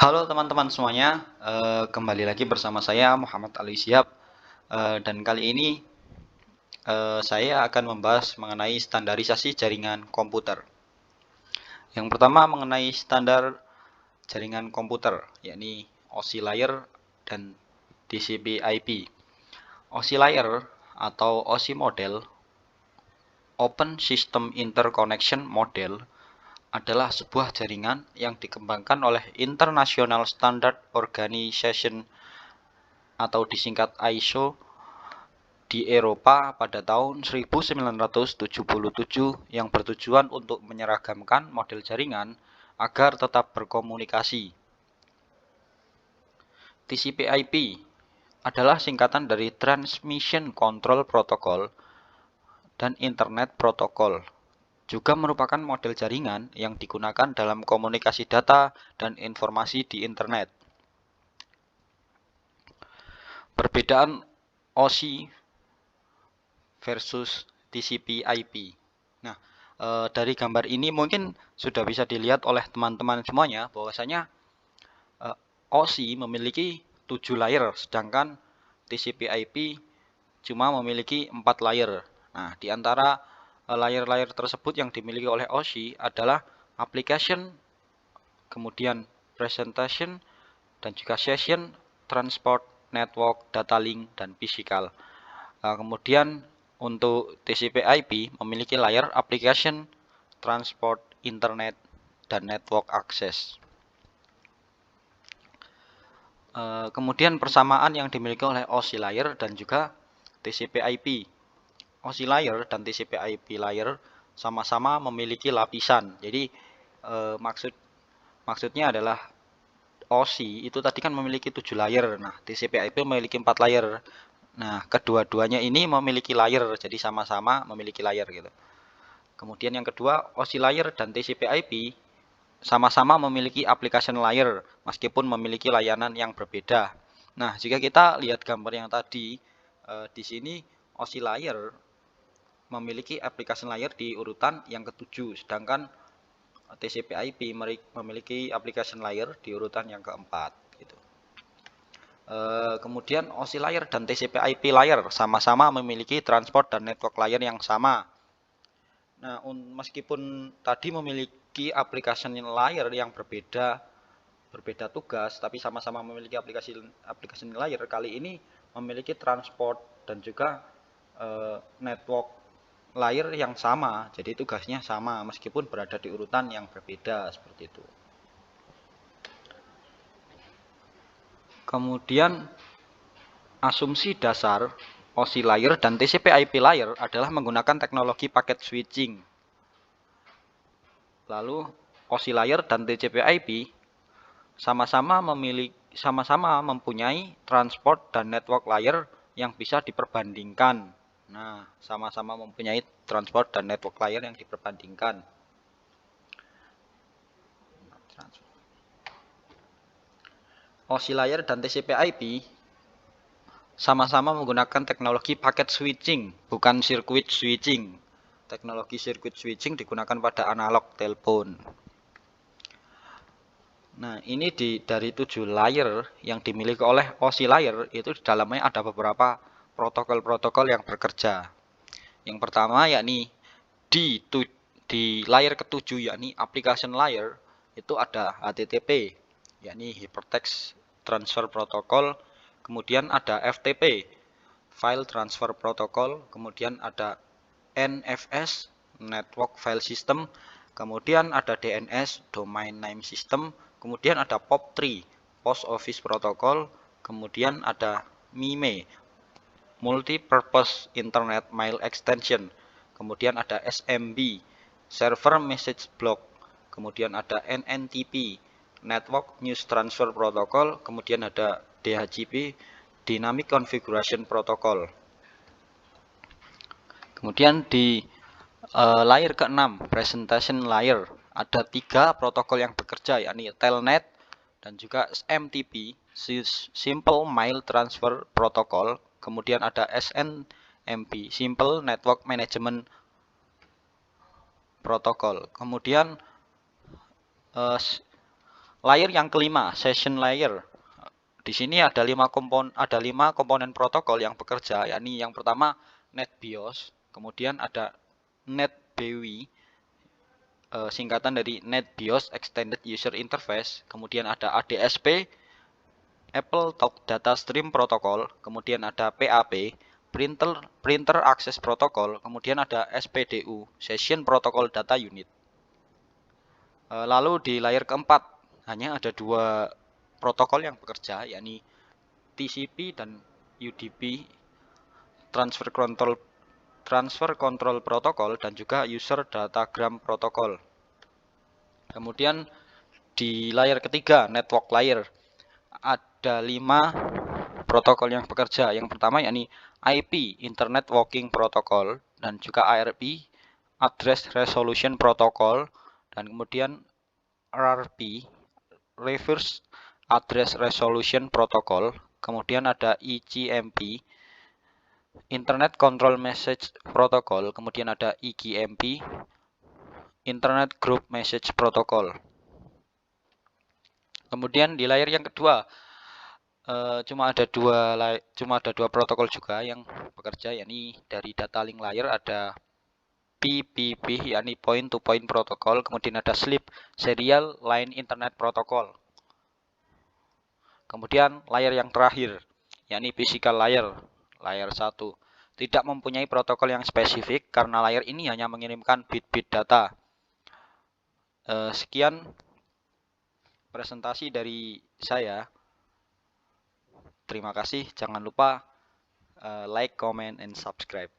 Halo teman-teman semuanya, kembali lagi bersama saya Muhammad Ali Syihab, dan kali ini saya akan membahas mengenai standarisasi jaringan komputer. Yang pertama mengenai standar jaringan komputer, yakni OSI layer dan TCP/IP. OSI layer atau OSI model, Open System Interconnection Model, adalah sebuah jaringan yang dikembangkan oleh International Standard Organization atau disingkat ISO di Eropa pada tahun 1977 yang bertujuan untuk menyeragamkan model jaringan agar tetap berkomunikasi. TCP/IP adalah singkatan dari Transmission Control Protocol dan Internet Protocol. Juga merupakan model jaringan yang digunakan dalam komunikasi data dan informasi di internet. Perbedaan OSI versus TCP/IP. Nah, dari gambar ini mungkin sudah bisa dilihat oleh teman-teman semuanya bahwasanya OSI memiliki 7 layer, sedangkan TCP/IP cuma memiliki 4 layer. Nah, di antara layer-layer tersebut yang dimiliki oleh OSI adalah application, kemudian presentation, dan juga session, transport, network, data link, dan physical. Kemudian untuk TCP/IP memiliki layer application, transport, internet, dan network access. Kemudian persamaan yang dimiliki oleh OSI layer dan juga TCP/IP. OSI layer dan TCP/IP layer sama-sama memiliki lapisan. Jadi maksudnya adalah OSI itu tadi kan memiliki 7 layer. Nah, TCP/IP memiliki 4 layer. Nah, kedua-duanya ini memiliki layer, jadi sama-sama memiliki layer gitu. Kemudian yang kedua, OSI layer dan TCP/IP sama-sama memiliki application layer, meskipun memiliki layanan yang berbeda. Nah, jika kita lihat gambar yang tadi, di sini OSI layer memiliki application layer di urutan yang ketujuh, sedangkan TCP/IP memiliki application layer di urutan yang keempat. Gitu. Kemudian OSI layer dan TCP/IP layer sama-sama memiliki transport dan network layer yang sama. Nah, meskipun tadi memiliki application layer yang berbeda tugas, tapi sama-sama memiliki aplikasi layer, kali ini memiliki transport dan juga network layer yang sama. Jadi tugasnya sama meskipun berada di urutan yang berbeda seperti itu. Kemudian asumsi dasar OSI layer dan TCP/IP layer adalah menggunakan teknologi paket switching. Lalu OSI layer dan TCP/IP sama-sama mempunyai transport dan network layer yang bisa diperbandingkan. Nah, sama-sama mempunyai transport dan network layer yang diperbandingkan. OSI layer dan TCP/IP sama-sama menggunakan teknologi paket switching, bukan sirkuit switching. Teknologi sirkuit switching digunakan pada analog telepon. Nah, ini dari 7 layer yang dimiliki oleh OSI layer, itu di dalamnya ada beberapa protokol-protokol yang bekerja. Yang pertama yakni di layer ketujuh yakni application layer itu ada HTTP, yakni Hypertext Transfer Protocol, kemudian ada FTP, File Transfer Protocol, kemudian ada NFS, Network File System, kemudian ada DNS, Domain Name System, kemudian ada POP3, Post Office Protocol, kemudian ada MIME, Multi-Purpose Internet Mail Extension, kemudian ada SMB, Server Message Block, kemudian ada NNTP, Network News Transfer Protocol, kemudian ada DHCP, Dynamic Configuration Protocol. Kemudian di layer ke-6, Presentation Layer, ada 3 protokol yang bekerja, yakni Telnet dan juga SMTP, Simple Mail Transfer Protocol, kemudian ada SNMP, Simple Network Management Protocol. Kemudian Layer yang kelima, session layer. Di sini ada 5 komponen protokol yang bekerja, yakni yang pertama NetBIOS, kemudian ada NetBEUI, singkatan dari NetBIOS Extended User Interface, kemudian ada ADSP, Apple Talk Data Stream Protocol, kemudian ada PAP, Printer Access Protocol, kemudian ada SPDU, Session Protocol Data Unit. Lalu di layer keempat hanya ada 2 protokol yang bekerja, yakni TCP dan UDP, Transfer Control Protocol, dan juga User Datagram Protocol. Kemudian di layer ketiga, network layer, ada 5 protokol yang bekerja. Yang pertama yakni IP, Internet Working Protocol, dan juga ARP, Address Resolution Protocol, dan kemudian RRP, Reverse Address Resolution Protocol, kemudian ada ICMP, Internet Control Message Protocol, kemudian ada IGMP, Internet Group Message Protocol. Kemudian di layer yang kedua cuma ada dua protokol juga yang bekerja, yakni dari data link layer ada PPP, yakni point to point protocol, kemudian ada SLIP, Serial Line Internet Protocol. Kemudian layer yang terakhir, yakni physical layer, layer 1, tidak mempunyai protokol yang spesifik karena layer ini hanya mengirimkan bit-bit data. Sekian presentasi dari saya. Terima kasih. Jangan lupa like, comment, and subscribe.